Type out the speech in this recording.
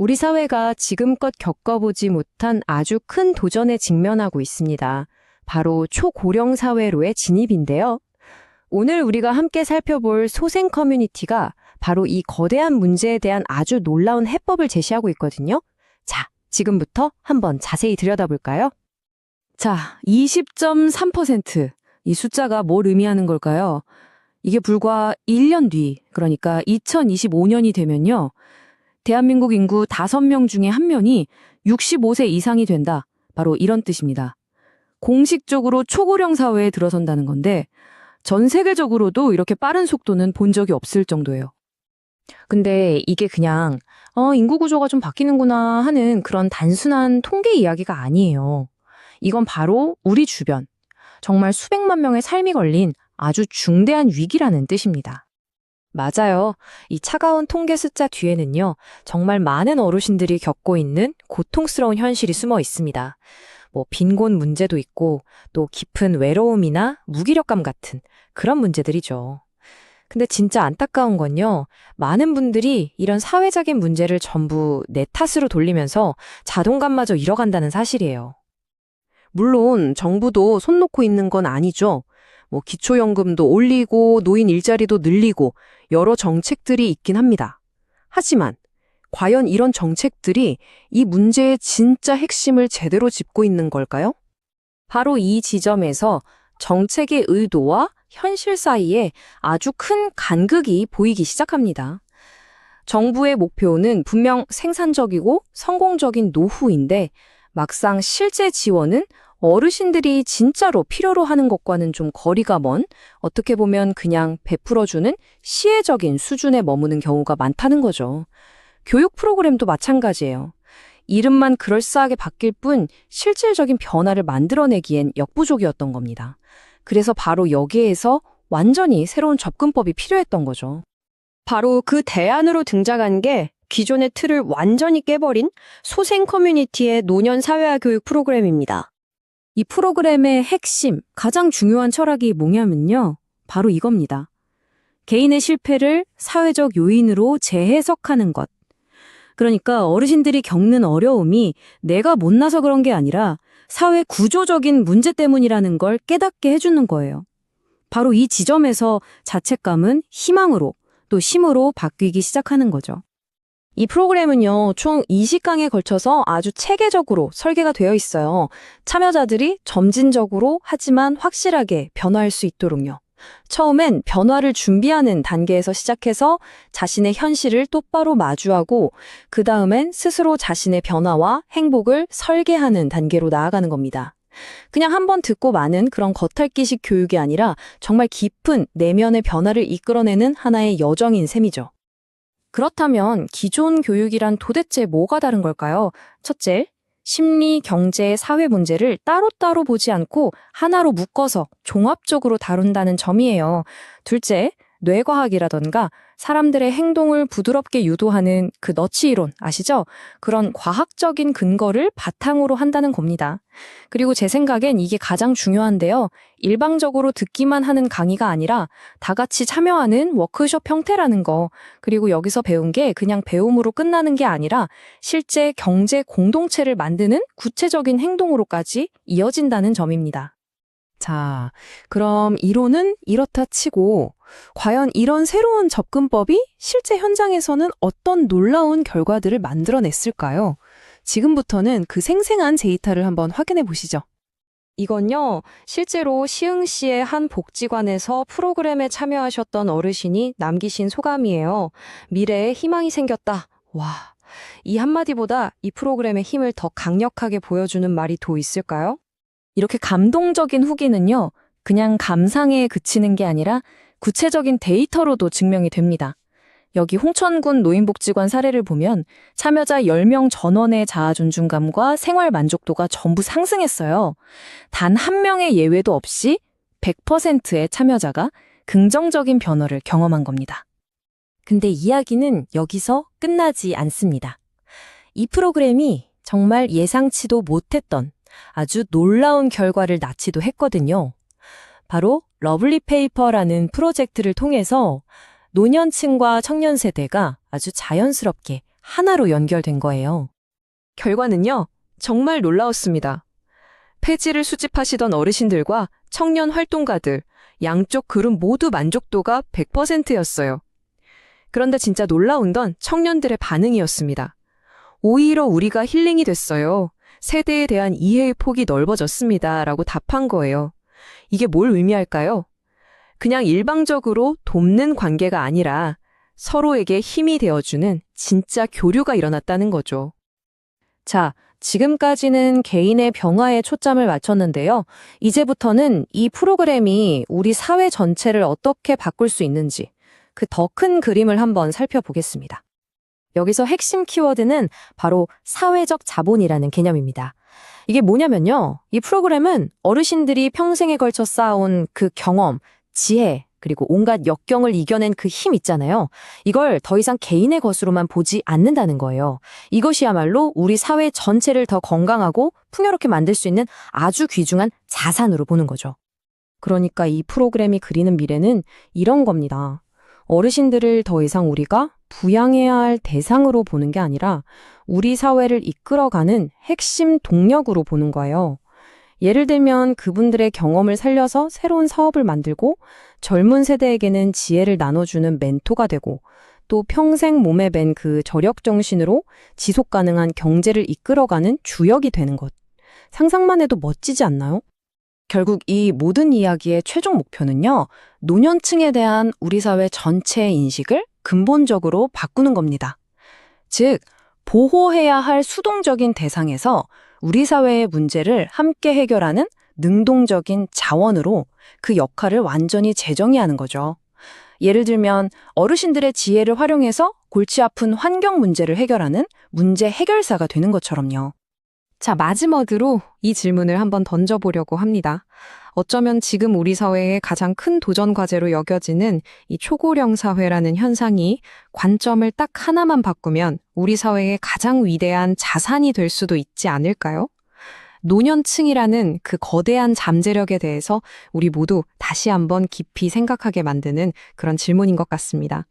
우리 사회가 지금껏 겪어보지 못한 아주 큰 도전에 직면하고 있습니다. 바로 초고령 사회로의 진입인데요. 오늘 우리가 함께 살펴볼 소생 커뮤니티가 바로 이 거대한 문제에 대한 아주 놀라운 해법을 제시하고 있거든요. 자, 지금부터 한번 자세히 들여다볼까요? 자, 20.3%. 이 숫자가 뭘 의미하는 걸까요? 이게 불과 1년 뒤, 그러니까 2025년이 되면요. 대한민국 인구 5명 중에 1명이 65세 이상이 된다. 바로 이런 뜻입니다. 공식적으로 초고령 사회에 들어선다는 건데 전 세계적으로도 이렇게 빠른 속도는 본 적이 없을 정도예요. 근데 이게 그냥 인구 구조가 좀 바뀌는구나 하는 그런 단순한 통계 이야기가 아니에요. 이건 바로 우리 주변, 정말 수백만 명의 삶이 걸린 아주 중대한 위기라는 뜻입니다. 맞아요. 이 차가운 통계 숫자 뒤에는요, 정말 많은 어르신들이 겪고 있는 고통스러운 현실이 숨어 있습니다. 빈곤 문제도 있고, 또 깊은 외로움이나 무기력감 같은 그런 문제들이죠. 근데 진짜 안타까운 건요, 많은 분들이 이런 사회적인 문제를 전부 내 탓으로 돌리면서 자존감마저 잃어간다는 사실이에요. 물론 정부도 손 놓고 있는 건 아니죠. 기초연금도 올리고 노인 일자리도 늘리고 여러 정책들이 있긴 합니다. 하지만 과연 이런 정책들이 이 문제의 진짜 핵심을 제대로 짚고 있는 걸까요? 바로 이 지점에서 정책의 의도와 현실 사이에 아주 큰 간극이 보이기 시작합니다. 정부의 목표는 분명 생산적이고 성공적인 노후인데 막상 실제 지원은 어르신들이 진짜로 필요로 하는 것과는 좀 거리가 먼, 어떻게 보면 그냥 베풀어주는 시혜적인 수준에 머무는 경우가 많다는 거죠. 교육 프로그램도 마찬가지예요. 이름만 그럴싸하게 바뀔 뿐 실질적인 변화를 만들어내기엔 역부족이었던 겁니다. 그래서 바로 여기에서 완전히 새로운 접근법이 필요했던 거죠. 바로 그 대안으로 등장한 게 기존의 틀을 완전히 깨버린 소생 커뮤니티의 노년 사회화 교육 프로그램입니다. 이 프로그램의 핵심, 가장 중요한 철학이 뭐냐면요. 바로 이겁니다. 개인의 실패를 사회적 요인으로 재해석하는 것. 그러니까 어르신들이 겪는 어려움이 내가 못나서 그런 게 아니라 사회 구조적인 문제 때문이라는 걸 깨닫게 해주는 거예요. 바로 이 지점에서 자책감은 희망으로 또 힘으로 바뀌기 시작하는 거죠. 이 프로그램은요, 총 20강에 걸쳐서 아주 체계적으로 설계가 되어 있어요. 참여자들이 점진적으로 하지만 확실하게 변화할 수 있도록요. 처음엔 변화를 준비하는 단계에서 시작해서 자신의 현실을 똑바로 마주하고 그 다음엔 스스로 자신의 변화와 행복을 설계하는 단계로 나아가는 겁니다. 그냥 한번 듣고 마는 그런 겉핥기식 교육이 아니라 정말 깊은 내면의 변화를 이끌어내는 하나의 여정인 셈이죠. 그렇다면 기존 교육이란 도대체 뭐가 다른 걸까요? 첫째, 심리, 경제, 사회 문제를 따로따로 보지 않고 하나로 묶어서 종합적으로 다룬다는 점이에요. 둘째, 뇌과학이라던가 사람들의 행동을 부드럽게 유도하는 그 너치 이론 아시죠? 그런 과학적인 근거를 바탕으로 한다는 겁니다. 그리고 제 생각엔 이게 가장 중요한데요. 일방적으로 듣기만 하는 강의가 아니라 다 같이 참여하는 워크숍 형태라는 거. 그리고 여기서 배운 게 그냥 배움으로 끝나는 게 아니라 실제 경제 공동체를 만드는 구체적인 행동으로까지 이어진다는 점입니다. 자, 그럼 이론은 이렇다 치고 과연 이런 새로운 접근법이 실제 현장에서는 어떤 놀라운 결과들을 만들어냈을까요? 지금부터는 그 생생한 데이터를 한번 확인해 보시죠. 이건요, 실제로 시흥시의 한 복지관에서 프로그램에 참여하셨던 어르신이 남기신 소감이에요. 미래에 희망이 생겼다. 와, 이 한마디보다 이 프로그램의 힘을 더 강력하게 보여주는 말이 더 있을까요? 이렇게 감동적인 후기는요, 그냥 감상에 그치는 게 아니라 구체적인 데이터로도 증명이 됩니다. 여기 홍천군 노인복지관 사례를 보면 참여자 10명 전원의 자아 존중감과 생활 만족도가 전부 상승했어요. 단 한 명의 예외도 없이 100%의 참여자가 긍정적인 변화를 경험한 겁니다. 근데 이야기는 여기서 끝나지 않습니다. 이 프로그램이 정말 예상치도 못했던 아주 놀라운 결과를 낳지도 했거든요. 바로 러블리 페이퍼라는 프로젝트를 통해서 노년층과 청년 세대가 아주 자연스럽게 하나로 연결된 거예요. 결과는요, 정말 놀라웠습니다. 폐지를 수집하시던 어르신들과 청년 활동가들, 양쪽 그룹 모두 만족도가 100%였어요. 그런데 진짜 놀라운 건 청년들의 반응이었습니다. 오히려 우리가 힐링이 됐어요. 세대에 대한 이해의 폭이 넓어졌습니다. 라고 답한 거예요. 이게 뭘 의미할까요? 그냥 일방적으로 돕는 관계가 아니라 서로에게 힘이 되어주는 진짜 교류가 일어났다는 거죠. 자, 지금까지는 개인의 변화에 초점을 맞췄는데요. 이제부터는 이 프로그램이 우리 사회 전체를 어떻게 바꿀 수 있는지 그 더 큰 그림을 한번 살펴보겠습니다. 여기서 핵심 키워드는 바로 사회적 자본이라는 개념입니다. 이게 뭐냐면요. 이 프로그램은 어르신들이 평생에 걸쳐 쌓아온 그 경험, 지혜, 그리고 온갖 역경을 이겨낸 그 힘 있잖아요. 이걸 더 이상 개인의 것으로만 보지 않는다는 거예요. 이것이야말로 우리 사회 전체를 더 건강하고 풍요롭게 만들 수 있는 아주 귀중한 자산으로 보는 거죠. 그러니까 이 프로그램이 그리는 미래는 이런 겁니다. 어르신들을 더 이상 우리가 부양해야 할 대상으로 보는 게 아니라 우리 사회를 이끌어가는 핵심 동력으로 보는 거예요. 예를 들면 그분들의 경험을 살려서 새로운 사업을 만들고 젊은 세대에게는 지혜를 나눠주는 멘토가 되고 또 평생 몸에 밴 그 저력 정신으로 지속 가능한 경제를 이끌어가는 주역이 되는 것. 상상만 해도 멋지지 않나요? 결국 이 모든 이야기의 최종 목표는요, 노년층에 대한 우리 사회 전체의 인식을 근본적으로 바꾸는 겁니다. 즉, 보호해야 할 수동적인 대상에서 우리 사회의 문제를 함께 해결하는 능동적인 자원으로 그 역할을 완전히 재정의하는 거죠. 예를 들면 어르신들의 지혜를 활용해서 골치 아픈 환경 문제를 해결하는 문제 해결사가 되는 것처럼요. 자, 마지막으로 이 질문을 한번 던져보려고 합니다. 어쩌면 지금 우리 사회의 가장 큰 도전 과제로 여겨지는 이 초고령 사회라는 현상이 관점을 딱 하나만 바꾸면 우리 사회의 가장 위대한 자산이 될 수도 있지 않을까요? 노년층이라는 그 거대한 잠재력에 대해서 우리 모두 다시 한번 깊이 생각하게 만드는 그런 질문인 것 같습니다.